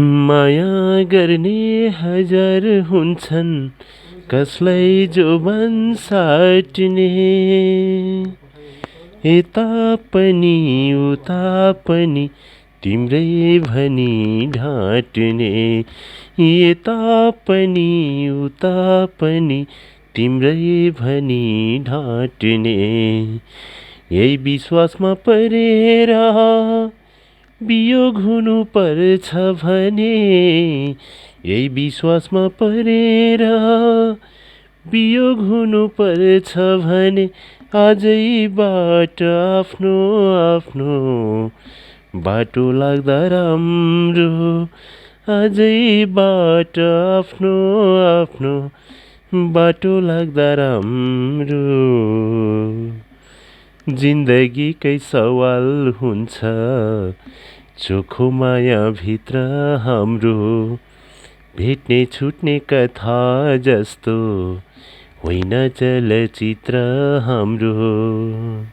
माया गर्ने हजार हुन्छन्, कसलाई जोबन साट्ने। यता पनि उता पनि तिम्रै भनी ढाँट्ने। यता पनि उता पनि तिम्रै भनी ढाँट्ने। यही विश्वासमा परेर वियोग हुनु पर्छ भने, यही विश्वासमा परेर वियोग हुनु पर्छ भने, आजैबाट आफ्नो आफ्नो बाटो लाग्दा राम्रो। आजैबाट आफ्नो आफ्नो बाटो लाग्दा राम्रो। जिन्दगीकै सवाल हुन्छ चोखो माया भित्र हाम्रो। भेट्ने छुट्ने कथा जस्तो होइन चलचित्र हाम्रो।